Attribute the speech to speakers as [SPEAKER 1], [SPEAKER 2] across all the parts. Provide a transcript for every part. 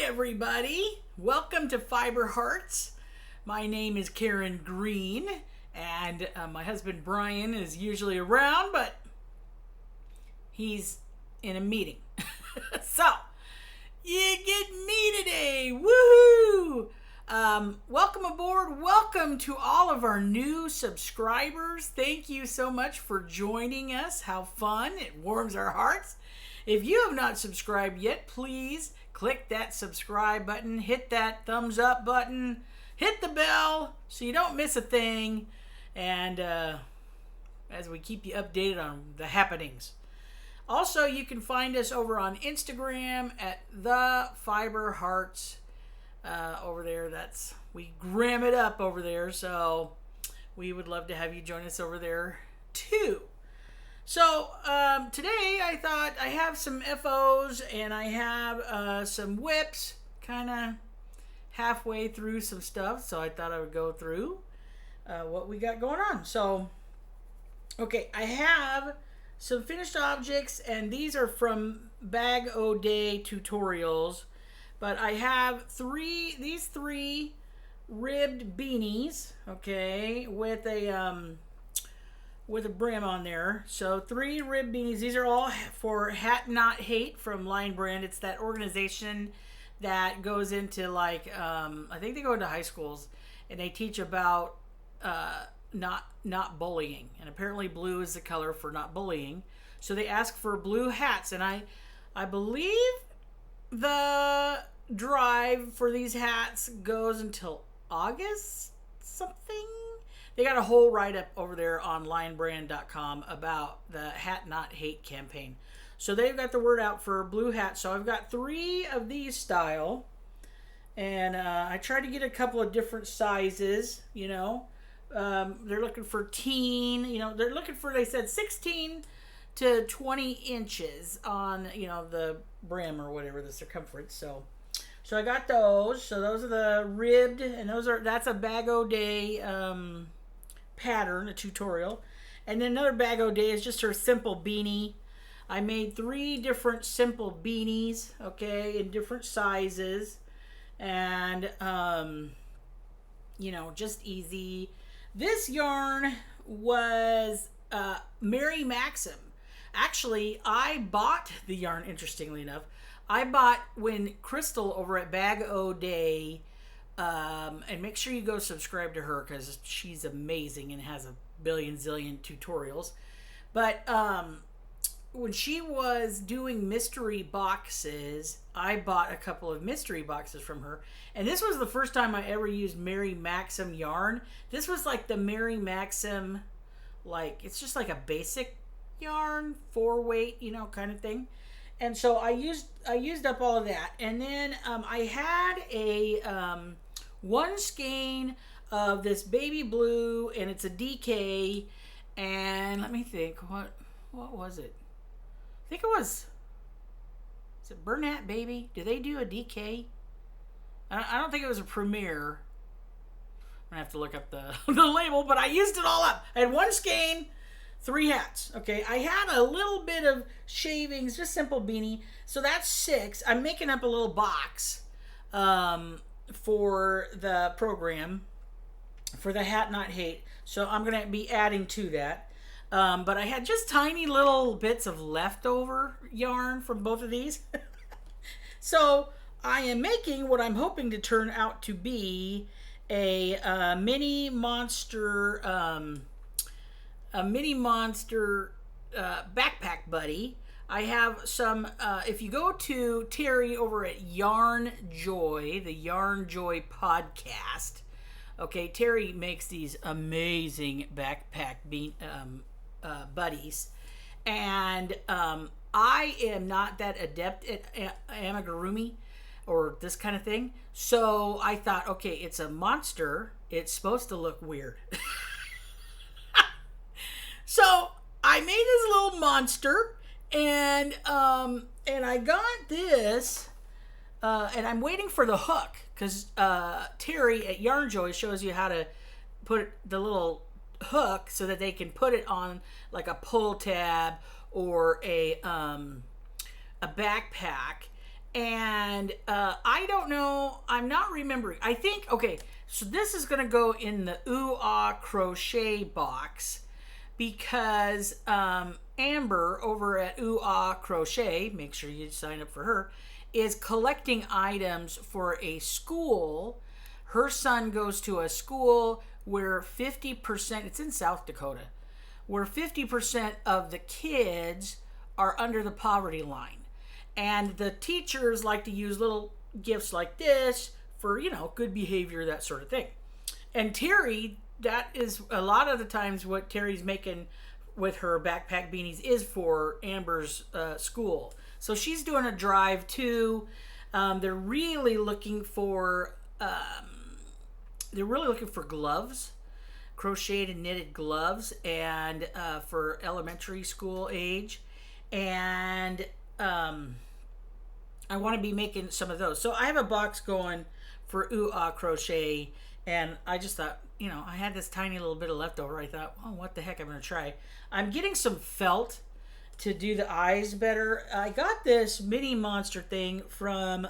[SPEAKER 1] Everybody. Welcome to Fiber Hearts. My name is Karen Green, and my husband Brian is usually around, but he's in a meeting. So, you get me today. Woohoo! Welcome aboard. Welcome to all of our new subscribers. Thank you so much for joining us. How fun. It warms our hearts. If you have not subscribed yet, please click that subscribe button, hit that thumbs up button, hit the bell so you don't miss a thing, and as we keep you updated on the happenings. Also, you can find us over on Instagram at the Fiber Hearts. Over there, we gram it up over there, so we would love to have you join us over there too. So today I thought I have some FOs and I have some WIPs, kind of halfway through some stuff, so I thought I would go through what we got going on. So, okay, I have some finished objects, and these are from Bag O Day tutorials, but I have these three ribbed beanies, okay, with a brim on there. So 3 rib beanies. These are all for Hat Not Hate from Line Brand. It's that organization that goes into like I think they go into high schools and they teach about not bullying. And apparently blue is the color for not bullying. So they ask for blue hats, and I believe the drive for these hats goes until August something. They got a whole write-up over there on linebrand.com about the Hat Not Hate campaign. So they've got the word out for blue hats. So I've got 3 of these style. And I tried to get a couple of different sizes, you know. They're looking for teen, you know. They're looking for, they said, 16 to 20 inches on, you know, the brim or whatever, the circumference. So I got those. So those are the ribbed, and that's a Bag O Day pattern, a tutorial. And then another Bag O Day is just her simple beanie. I made 3 different simple beanies, okay, in different sizes. And, you know, just easy. This yarn was Mary Maxim. Actually, I bought the yarn, interestingly enough. I bought when Crystal over at Bag O Day, and make sure you go subscribe to her because she's amazing and has a billion zillion tutorials. But when she was doing mystery boxes, I bought a couple of mystery boxes from her. And this was the first time I ever used Mary Maxim yarn. This was like the Mary Maxim, like, it's just like a basic yarn, 4-weight, you know, kind of thing. And so I used up all of that. And then I had a 1 skein of this baby blue, and it's a DK. And let me think, what was it? I think it was, is it Bernat Baby? Do they do a DK? I don't think it was a Premier. I'm gonna have to look up the label, but I used it all up. I had 1 skein, 3 hats. Okay, I had a little bit of shavings, just simple beanie. So that's 6. I'm making up a little box for the program for the Hat Not Hate. So I'm going to be adding to that. But I had just tiny little bits of leftover yarn from both of these. So I am making what I'm hoping to turn out to be a mini monster backpack buddy. I have some, if you go to Terry over at Yarn Joy, the Yarn Joy podcast, okay, Terry makes these amazing backpack buddies, and I am not that adept at amigurumi or this kind of thing, so I thought, okay, it's a monster, it's supposed to look weird. So I made this little monster, and I got this, and I'm waiting for the hook, because Terry at Yarn Joy shows you how to put the little hook so that they can put it on like a pull tab or a backpack. And I don't know, I'm not remembering. I think, okay, so this is going to go in the Ooh Ah Crochet box because Amber over at Ooh Ah Crochet, make sure you sign up for her, is collecting items for a school. Her son goes to a school where 50%, it's in South Dakota, where 50% of the kids are under the poverty line. And the teachers like to use little gifts like this for, good behavior, that sort of thing. And Terry, that is a lot of the times what Terry's making with her backpack beanies is for Amber's school. So she's doing a drive too. They're really looking for gloves, crocheted and knitted gloves, and for elementary school age. And I want to be making some of those. So I have a box going for Ooh Ah Crochet, and I just thought, I had this tiny little bit of leftover. I thought, oh, what the heck, I'm going to try. I'm getting some felt to do the eyes better. I got this mini monster thing from,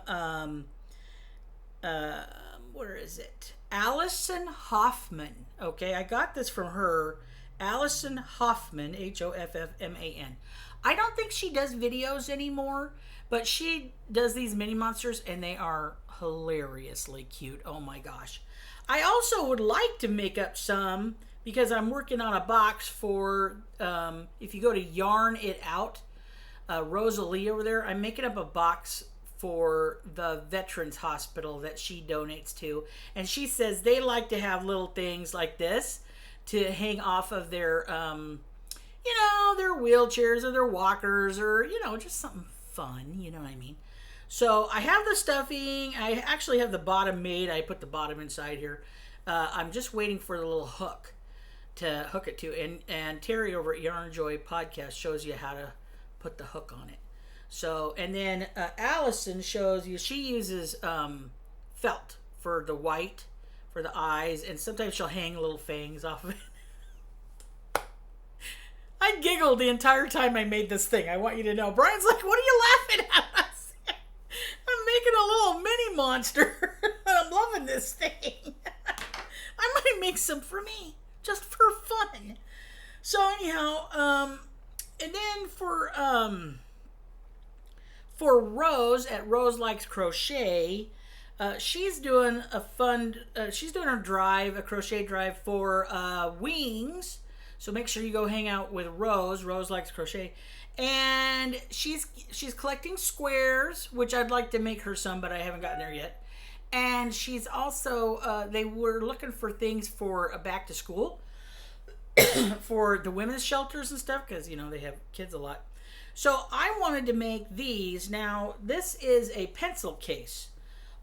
[SPEAKER 1] where is it? Allison Hoffman. Okay, I got this from her. Allison Hoffman, Hoffman. I don't think she does videos anymore, but she does these mini monsters, and they are hilariously cute. Oh my gosh. I also would like to make up some, because I'm working on a box for, if you go to Yarn It Out, Rosalie over there, I'm making up a box for the Veterans Hospital that she donates to. And she says they like to have little things like this to hang off of their, their wheelchairs or their walkers, or, just something fun, you know what I mean? So I have the stuffing. I actually have the bottom made. I put the bottom inside here. I'm just waiting for the little hook to hook it to. And Terry over at Yarn Joy Podcast shows you how to put the hook on it. So, and then Allison shows you, she uses felt for the white, for the eyes, and sometimes she'll hang little fangs off of it. I giggled the entire time I made this thing. I want you to know. Brian's like, what are you laughing at? I'm making a little mini monster. I'm loving this thing. I might make some for me, just for fun. So anyhow, and then for Rose at Rose Likes Crochet, she's doing a fun, she's doing a crochet drive for wings. So make sure you go hang out with Rose. Rose Likes Crochet. And she's collecting squares, which I'd like to make her some, but I haven't gotten there yet. And she's also, they were looking for things for back to school for the women's shelters and stuff, because, they have kids a lot. So I wanted to make these. Now, this is a pencil case.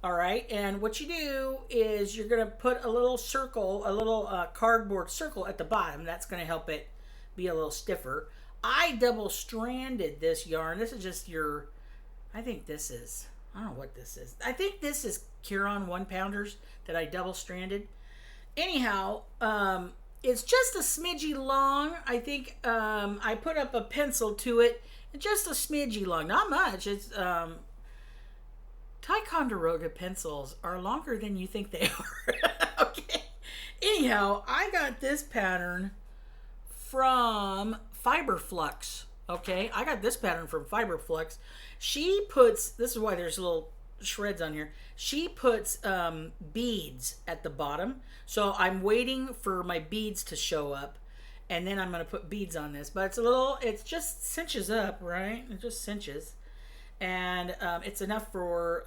[SPEAKER 1] All right, and what you do is you're going to put a little circle, a little cardboard circle at the bottom. That's going to help it be a little stiffer. I double-stranded this yarn. This is just I don't know what this is. I think this is Curon 1-pounders that I double-stranded. Anyhow, it's just a smidgy long. I think I put up a pencil to it. Just a smidgy long. Not much. It's... Ticonderoga pencils are longer than you think they are. Okay. Anyhow, I got this pattern from Fiberflux. Okay. I got this pattern from Fiberflux. She puts, this is why there's little shreds on here. She puts beads at the bottom. So I'm waiting for my beads to show up. And then I'm going to put beads on this. But it just cinches up, right? It just cinches. And it's enough for,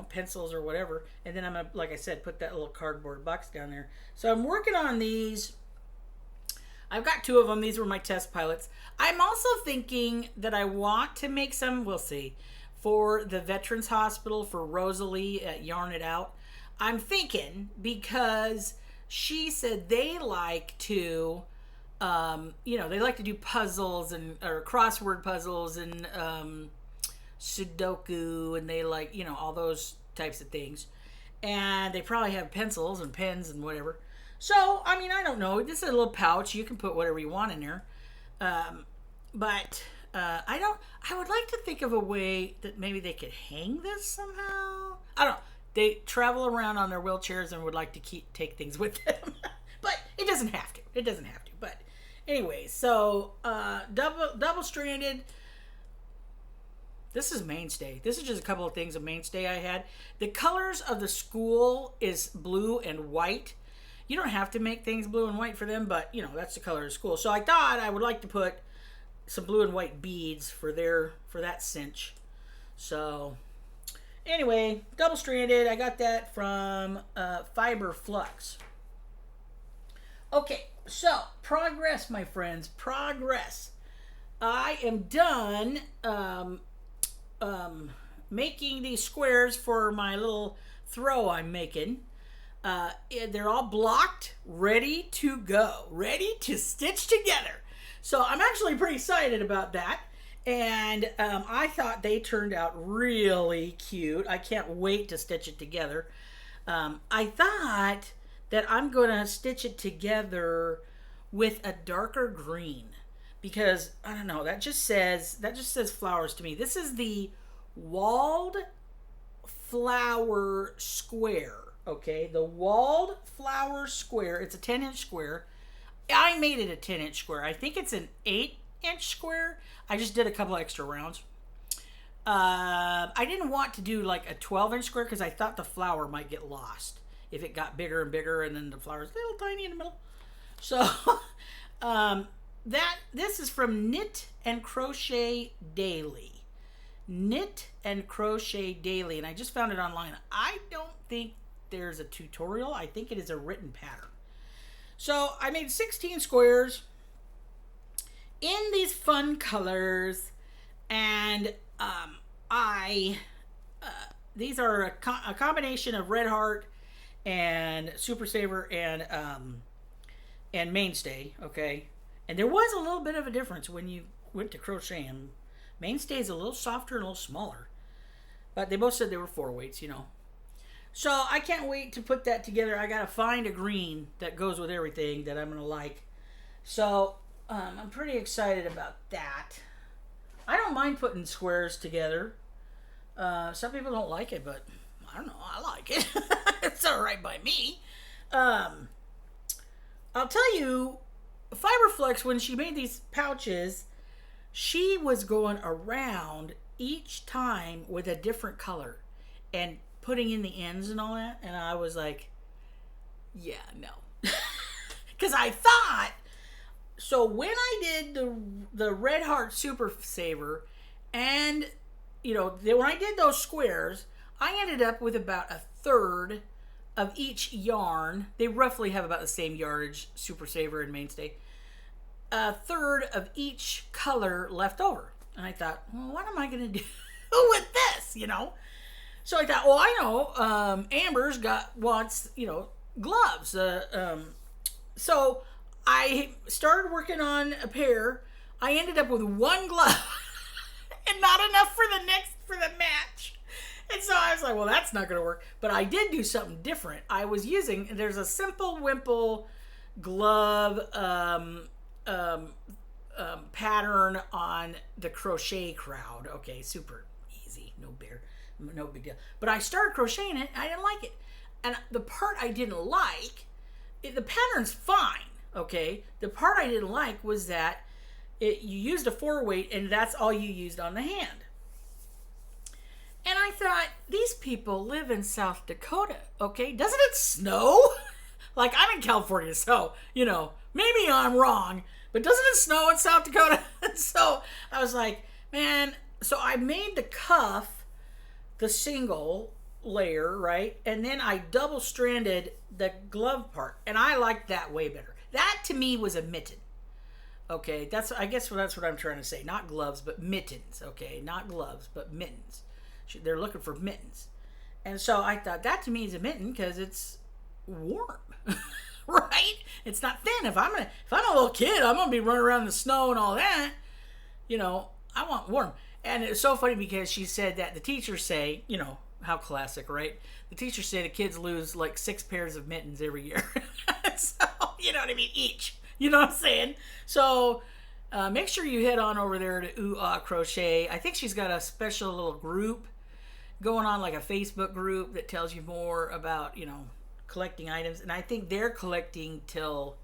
[SPEAKER 1] pencils or whatever. And then I'm going to, like I said, put that little cardboard box down there. So I'm working on these. I've got 2 of them. These were my test pilots. I'm also thinking that I want to make some, we'll see, for the Veterans Hospital, for Rosalie at Yarn It Out. I'm thinking because she said they like to, they like to do puzzles or crossword puzzles and, Sudoku, and they like, all those types of things. And they probably have pencils and pens and whatever. So, I don't know. This is a little pouch. You can put whatever you want in there. But I would like to think of a way that maybe they could hang this somehow. I don't know. They travel around on their wheelchairs and would like to take things with them. But it doesn't have to. It doesn't have to. But anyway, so double-stranded. This is Mainstay. This is just a couple of things of Mainstay I had. The colors of the school is blue and white. You don't have to make things blue and white for them, but, you know, that's the color of the school. So I thought I would like to put some blue and white beads for that cinch. So anyway, double-stranded. I got that from Fiber Flux. Okay, so progress, my friends. Progress. I am done making these squares for my little throw I'm making. They're all blocked, ready to go, ready to stitch together. So I'm actually pretty excited about that. And I thought they turned out really cute. I can't wait to stitch it together. I thought that I'm going to stitch it together with a darker green. Because, I don't know, that just says flowers to me. This is the Walled Flower Square. Okay, the Walled Flower Square. It's a 10-inch square. I made it a 10-inch square. I think it's an 8-inch square. I just did a couple extra rounds. I didn't want to do like a 12-inch square because I thought the flower might get lost if it got bigger and bigger and then the flower's little tiny in the middle. So, this is from Knit and Crochet Daily. Knit and Crochet Daily. And I just found it online. I don't think there's a tutorial. I think it is a written pattern. So I made 16 squares in these fun colors, and these are a combination of Red Heart and Super Saver and Mainstay. Okay, and there was a little bit of a difference when you went to crocheting. Mainstay is a little softer and a little smaller, but they both said they were 4 weights, you know. So I can't wait to put that together. I gotta find a green that goes with everything that I'm gonna like. So I'm pretty excited about that. I don't mind putting squares together. Some people don't like it, but I don't know. I like it. It's all right by me. I'll tell you, Fiberflex, when she made these pouches, she was going around each time with a different color and putting in the ends and all that, and I was like, yeah, no. Because I thought, so when I did the Red Heart Super Saver, and, you know, when I did those squares, I ended up with about a third of each yarn. They roughly have about the same yardage, Super Saver and Mainstay. A third of each color left over. And I thought, well, what am I going to do with this, you know? So I thought, well, I know Amber's wants, you know, gloves. So I started working on a pair. I ended up with one glove and not enough for the match. And so I was like, well, that's not going to work. But I did do something different. I was using, there's a Simple Wimple glove pattern on the Crochet Crowd. Okay, super easy, no big deal. But I started crocheting it, I didn't like it. And the part I didn't like, the pattern's fine, okay? The part I didn't like was that you used a 4-weight and that's all you used on the hand. And I thought, these people live in South Dakota, okay? Doesn't it snow? Like, I'm in California, so, you know, maybe I'm wrong, but doesn't it snow in South Dakota? So I was like, man, so I made the cuff the single layer, right? And then I double stranded the glove part, and I liked that way better. That to me was a mitten. Okay, I guess that's what I'm trying to say. Not gloves, but mittens. Okay, not gloves, but mittens. They're looking for mittens. And so I thought that to me is a mitten because it's warm. Right? It's not thin. If I'm a little kid, I'm gonna be running around in the snow and all that. You know, I want warm. And it's so funny because she said that the teachers say, you know, how classic, right? The teachers say the kids lose like 6 pairs of mittens every year. So, you know what I mean? Each. You know what I'm saying? So, make sure you head on over there to Ooh Ah Crochet. I think she's got a special little group going on, like a Facebook group that tells you more about, collecting items. And I think they're collecting till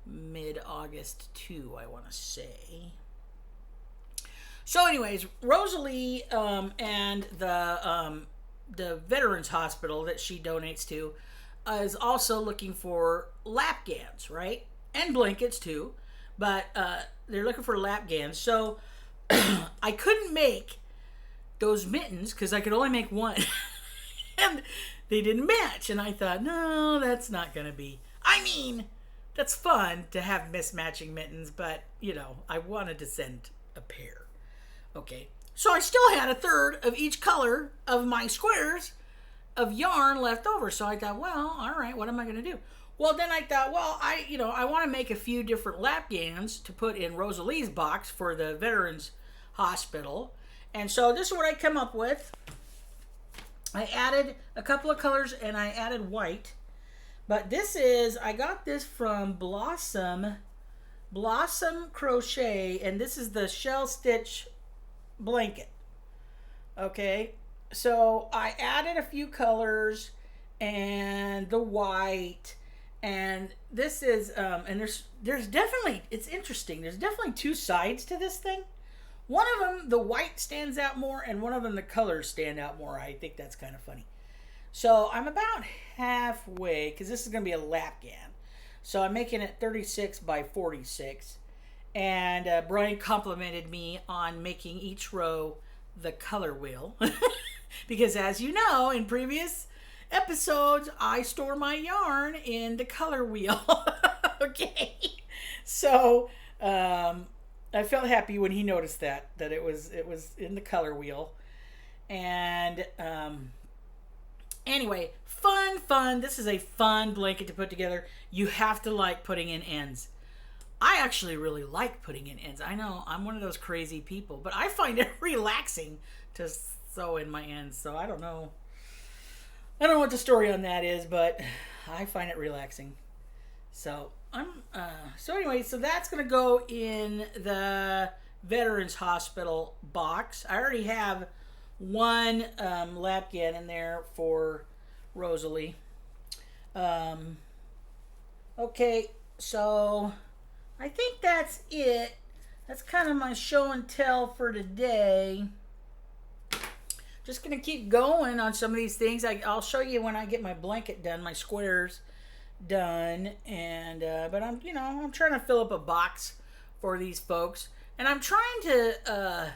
[SPEAKER 1] mid-August too, I want to say. So anyways, Rosalie and the Veterans Hospital that she donates to is also looking for lap gowns, right? And blankets too. But they're looking for lap gowns. So I couldn't make those mittens because I could only make one. And they didn't match. And I thought, no, that's not going to be. I mean, that's fun to have mismatching mittens. But, I wanted to send a pair. Okay. So I still had a third of each color of my squares of yarn left over. So I thought, well, all right, what am I going to do? Well, then I thought, well, I want to make a few different lap gowns to put in Rosalie's box for the Veterans Hospital. And so this is what I come up with. I added a couple of colors and I added white. But I got this from Blossom Crochet, and this is the shell stitch blanket. Okay, so I added a few colors and the white, and this is and there's definitely, it's interesting, there's definitely two sides to this thing. One of them, the white stands out more, and one of them, the colors stand out more. I think that's kind of funny. So I'm about halfway, because this is going to be a lap gown. So I'm making it 36 by 46. And Brian complimented me on making each row the color wheel. Because as you know, in previous episodes, I store my yarn in the color wheel. Okay. So I felt happy when he noticed that it was in the color wheel. And anyway, fun. This is a fun blanket to put together. You have to like putting in ends. I actually really like putting in ends. I know I'm one of those crazy people, but I find it relaxing to sew in my ends. So I don't know what the story on that is, but I find it relaxing. So anyway, so that's gonna go in the Veterans Hospital box. I already have one lap gown in there for Rosalie. Okay, so I think that's it. That's kind of my show and tell for today. Just gonna keep going on some of these things. I'll show you when I get my blanket done, my squares done, and but I'm trying to fill up a box for these folks, and I'm trying to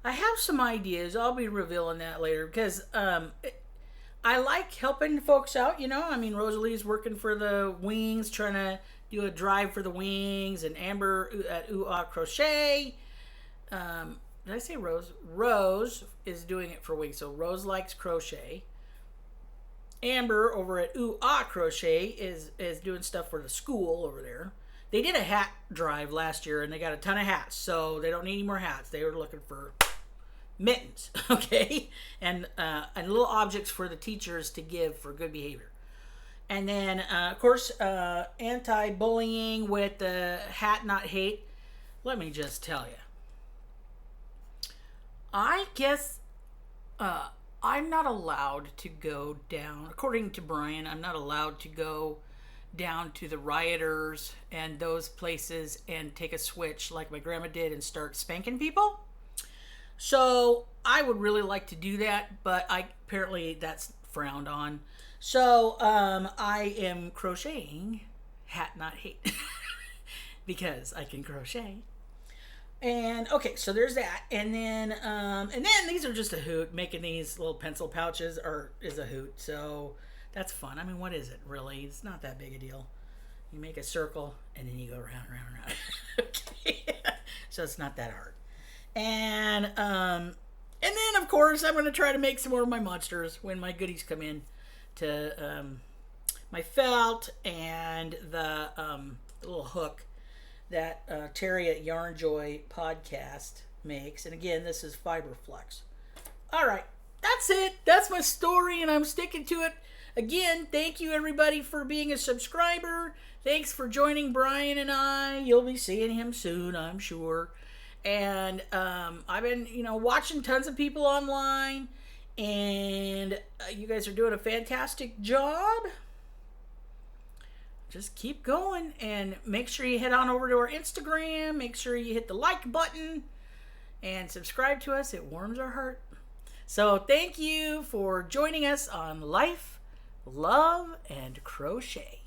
[SPEAKER 1] I have some ideas. I'll be revealing that later, because I like helping folks out, Rosalie's working for the wings, trying to do a drive for the wings, and Amber at Ooh Ah Crochet. Did I say Rose? Rose is doing it for wings, so Rose likes crochet. Amber over at Ooh Ah Crochet is doing stuff for the school over there. They did a hat drive last year, and they got a ton of hats, so they don't need any more hats. They were looking for mittens, okay, and little objects for the teachers to give for good behavior. And then, of course, anti-bullying with the hat not hate. Let me just tell you, I guess I'm not allowed to go down, according to Brian, I'm not allowed to go down to the rioters and those places and take a switch like my grandma did and start spanking people. So I would really like to do that, but apparently that's frowned on. So I am crocheting hat not hate because I can crochet. And okay, so there's that, and then these are just a hoot. Making these little pencil pouches is a hoot, so that's fun. I mean, what is it really? It's not that big a deal. You make a circle and then you go round. Okay, so it's not that hard. And then of course I'm going to try to make some more of my monsters when my goodies come in to my felt and the little hook that Terry at Yarn Joy podcast makes. And again, this is Fiberflex. All right, that's it. That's my story, and I'm sticking to it. Again, thank you everybody for being a subscriber. thanks for joining Brian and I. You'll be seeing him soon, I'm sure. And I've been, watching tons of people online, and you guys are doing a fantastic job. Just keep going, and make sure you head on over to our Instagram. Make sure you hit the like button and subscribe to us. It warms our heart. So thank you for joining us on Life, Love, and Crochet.